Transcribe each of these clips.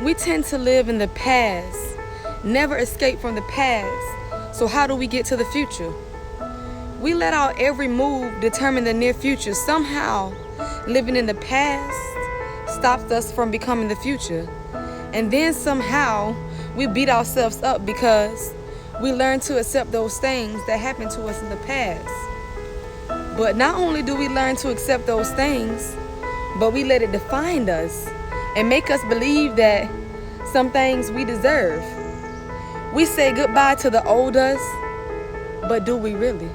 We tend to live in the past, never escape from the past. So how do we get to the future? We let our every move determine the near future. Somehow, living in the past stops us from becoming the future. And then somehow, we beat ourselves up because we learn to accept those things that happened to us in the past. But not only do we learn to accept those things, but we let it define us and make us believe that some things we deserve. We say goodbye to the old us, but do we really?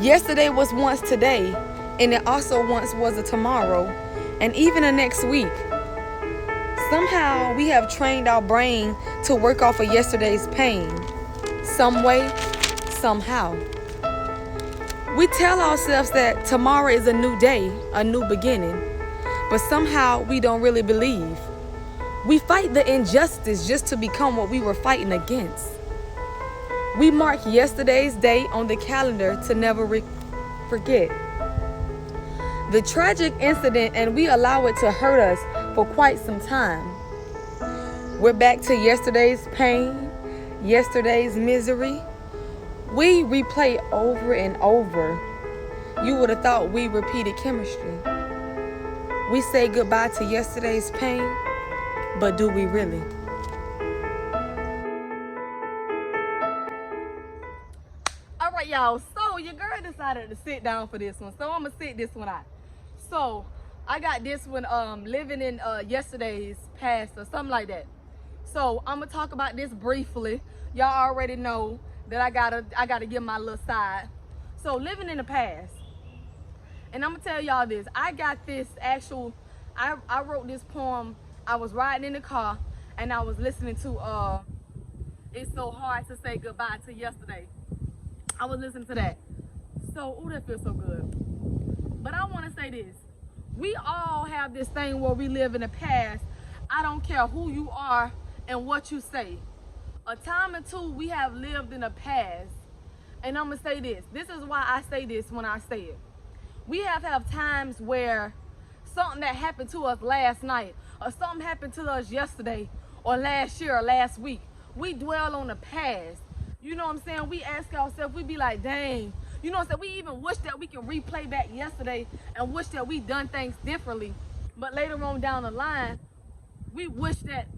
Yesterday was once today, and it also once was a tomorrow, and even a next week. Somehow we have trained our brain to work off of yesterday's pain. Some way, somehow. We tell ourselves that tomorrow is a new day, a new beginning, but somehow we don't really believe. We fight the injustice just to become what we were fighting against. We mark yesterday's date on the calendar to never forget the tragic incident, and we allow it to hurt us for quite some time. We're back to yesterday's pain, yesterday's misery. We replay over and over. You would have thought we repeated chemistry. We say goodbye to yesterday's pain, but do we really? All right, y'all. So your girl decided to sit down for this one. So I'm gonna sit this one out. So I got this one living in yesterday's past or something like that. So I'm gonna talk about this briefly. Y'all already know that I gotta give my little side. So living in the past. And I'm gonna tell y'all this. I got this actual, I wrote this poem. I was riding in the car and I was listening to It's So Hard to Say Goodbye to Yesterday. I was listening to that. So, ooh, that feels so good. But I wanna say this. We all have this thing where we live in the past. I don't care who you are and what you say. A time or two we have lived in the past. And I'm gonna say this. This is why I say this when I say it. We have times where something that happened to us last night or something happened to us yesterday or last year or last week. We dwell on the past. You know what I'm saying? We ask ourselves, we be like, dang. You know what I'm saying? We even wish that we can replay back yesterday and wish that we done things differently. But later on down the line, we wish that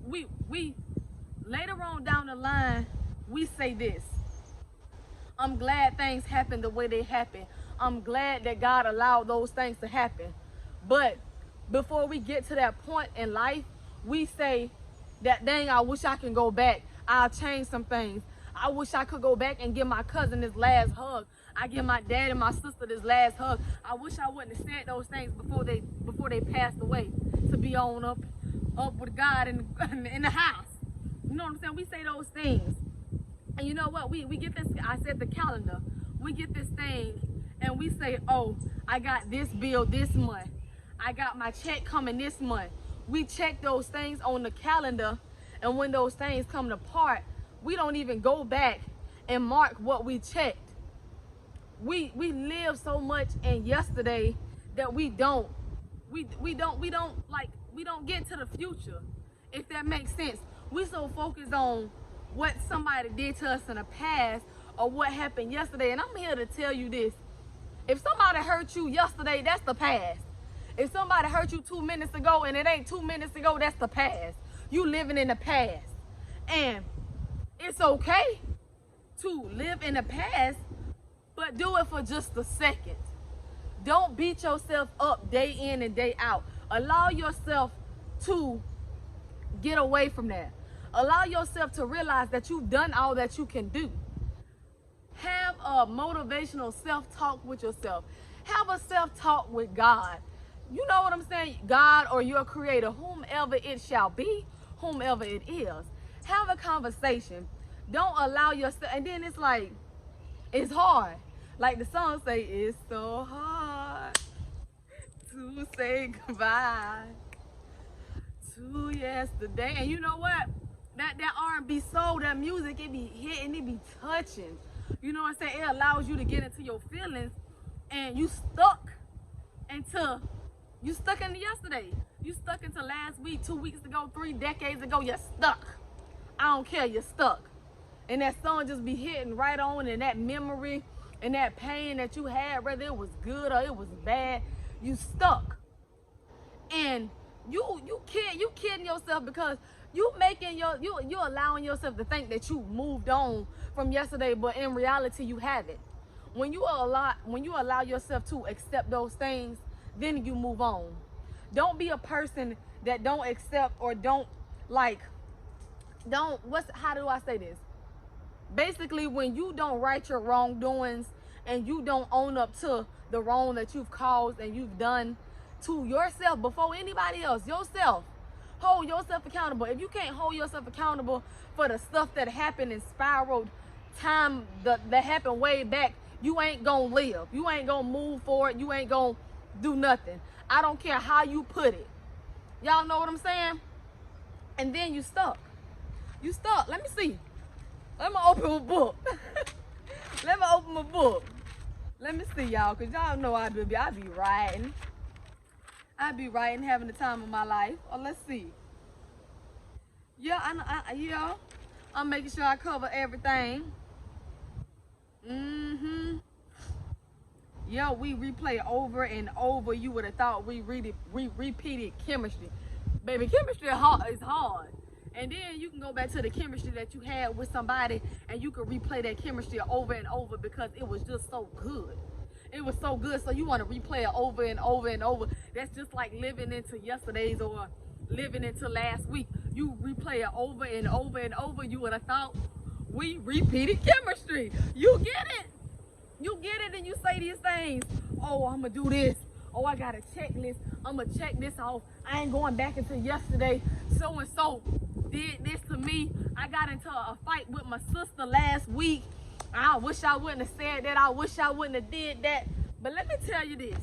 later on down the line, we say this. I'm glad things happened the way they happened. I'm glad that God allowed those things to happen. But before we get to that point in life, we say that, dang, I wish I can go back. I'll change some things. I wish I could go back and give my cousin this last hug. I give my dad and my sister this last hug. I wish I wouldn't have said those things before they passed away, to be on up with God in the house. You know what I'm saying? We say those things. And you know what? We get this, I said the calendar. We get this thing and we say, oh, I got this bill this month. I got my check coming this month. We check those things on the calendar, and when those things come to part, we don't even go back and mark what we checked. We live so much in yesterday that we don't get to the future, if that makes sense. We so focused on what somebody did to us in the past or what happened yesterday. And I'm here to tell you this. If somebody hurt you yesterday, that's the past. If somebody hurt you 2 minutes ago and it ain't 2 minutes ago, that's the past. You living in the past. And it's okay to live in the past, but do it for just a second. Don't beat yourself up day in and day out. Allow yourself to get away from that. Allow yourself to realize that you've done all that you can do. Have a motivational self-talk with yourself. Have a self-talk with God. You know what I'm saying? God or your creator, whomever it shall be, whomever it is. Have a conversation. Don't allow yourself, and then it's like, it's hard. Like the song say, it's so hard to say goodbye to yesterday. And you know what? That R&B soul, that music, it be hitting, it be touching. You know what I'm saying? It allows you to get into your feelings, and you stuck in yesterday. You stuck into last week, 2 weeks ago, 3 decades ago. You're stuck. I don't care. You're stuck. And that song just be hitting right on, and that memory and that pain that you had, whether it was good or it was bad, you stuck. And you kidding yourself, because you allowing yourself to think that you moved on from yesterday, but in reality you haven't. When you allow yourself to accept those things, then you move on. Don't be a person that don't accept or how do I say this? Basically, when you don't right your wrongdoings and you don't own up to the wrong that you've caused and you've done to yourself before anybody else, yourself, hold yourself accountable. If you can't hold yourself accountable for the stuff that happened and spiraled time that happened way back, you ain't gonna live. You ain't gonna move forward. You ain't gonna do nothing. I don't care how you put it. Y'all know what I'm saying? And then you stuck. You stuck. Let me see. Let me open my book. Let me open my book. Let me see, y'all, because y'all know I be writing. I be writing, having the time of my life. Oh, let's see. Yeah, I'm making sure I cover everything. Yeah, we replay over and over. You would have thought we repeated chemistry. Baby, chemistry is hard. And then you can go back to the chemistry that you had with somebody, and you can replay that chemistry over and over because it was just so good. It was so good, so you want to replay it over and over and over. That's just like living into yesterday's or living into last week. You replay it over and over and over. You would have thought we repeated chemistry. You get it? You get it, and you say these things. Oh, I'm going to do this. Oh, I got a checklist. I'm going to check this off. I ain't going back into yesterday. So-and-so did this to me. I got into a fight with my sister last week. I wish I wouldn't have said that. I wish I wouldn't have did that. But let me tell you this.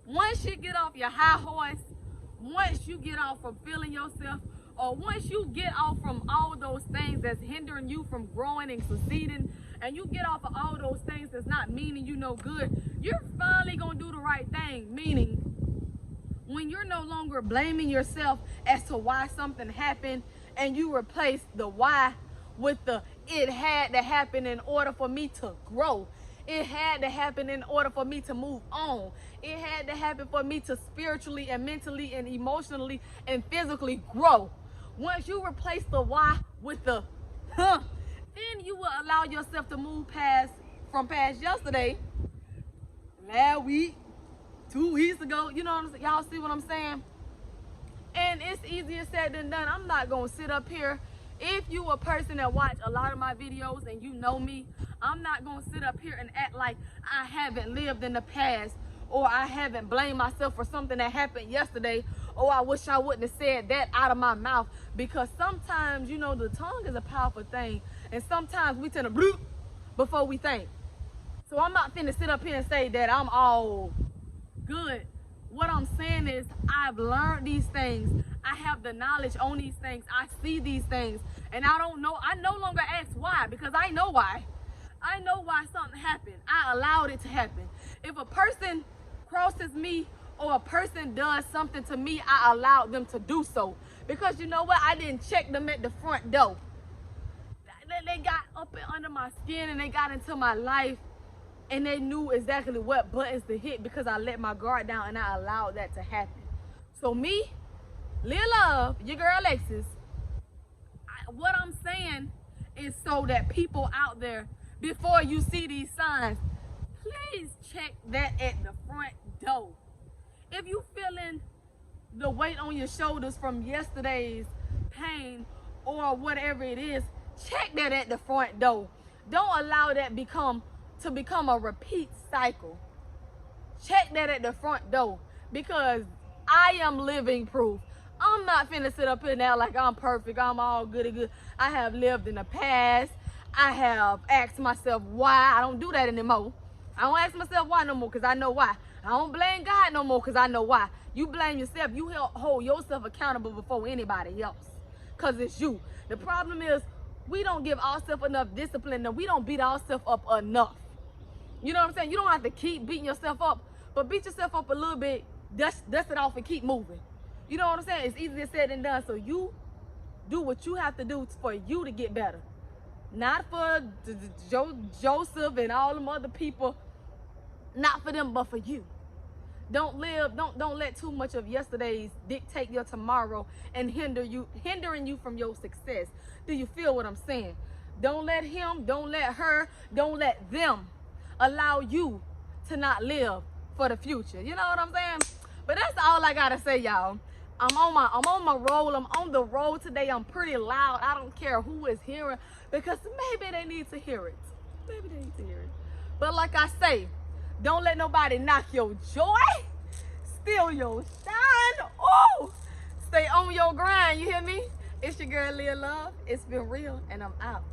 Once you get off your high horse, once you get off from feeling yourself, or once you get off from all those things that's hindering you from growing and succeeding, and you get off of all those things that's not meaning you no good, you're finally going to do the right thing. Meaning, when you're no longer blaming yourself as to why something happened, and you replace the why with the it had to happen in order for me to grow. It had to happen in order for me to move on. It had to happen for me to spiritually and mentally and emotionally and physically grow. Once you replace the why with the then you will allow yourself to move from past yesterday, last week, 2 weeks ago. You know what I'm saying? Y'all see what I'm saying? And it's easier said than done. I'm not going to sit up here. If you a person that watch a lot of my videos and you know me, I'm not going to sit up here and act like I haven't lived in the past, or I haven't blamed myself for something that happened yesterday, or I wish I wouldn't have said that out of my mouth. Because sometimes, you know, the tongue is a powerful thing, and sometimes we tend to bloop before we think. So I'm not finna sit up here and say that I'm all good. What I'm saying is I've learned these things. I have the knowledge on these things. I see these things, and I don't know. I no longer ask why, because I know why. I know why something happened. I allowed it to happen. If a person crosses me or a person does something to me, I allowed them to do so. Because you know what? I didn't check them at the front door. They got up and under my skin, and they got into my life, and they knew exactly what buttons to hit because I let my guard down and I allowed that to happen. So me, Lil Love, your girl Alexis, what I'm saying is so that people out there, before you see these signs, please check that at the front door. If you feeling the weight on your shoulders from yesterday's pain or whatever it is, check that at the front door. Don't allow that to become a repeat cycle. Check that at the front door, because I am living proof. I'm not finna sit up here now like I'm perfect, I'm all good and good. I have lived in the past. I have asked myself why. I don't do that anymore. I don't ask myself why no more, because I know why. I don't blame God no more, because I know why. You blame yourself. You hold yourself accountable before anybody else, because it's you. The problem is we don't give ourselves enough discipline, and we don't beat ourselves up enough. You know what I'm saying? You don't have to keep beating yourself up, but beat yourself up a little bit, dust it off, and keep moving. You know what I'm saying? It's easier said than done. So you do what you have to do for you to get better. Not for Joseph and all them other people. Not for them, but for you. Don't let too much of yesterday's dictate your tomorrow and hindering you from your success. Do you feel what I'm saying? Don't let him, don't let her, don't let them allow you to not live for the future. You know what I'm saying? But that's all I gotta say, y'all. I'm on my roll. I'm on the road today. I'm pretty loud. I don't care who is hearing, because maybe they need to hear it. Maybe they need to hear it. But like I say, don't let nobody knock your joy, steal your shine. Oh, stay on your grind. You hear me? It's your girl Leah Love. It's been real, and I'm out.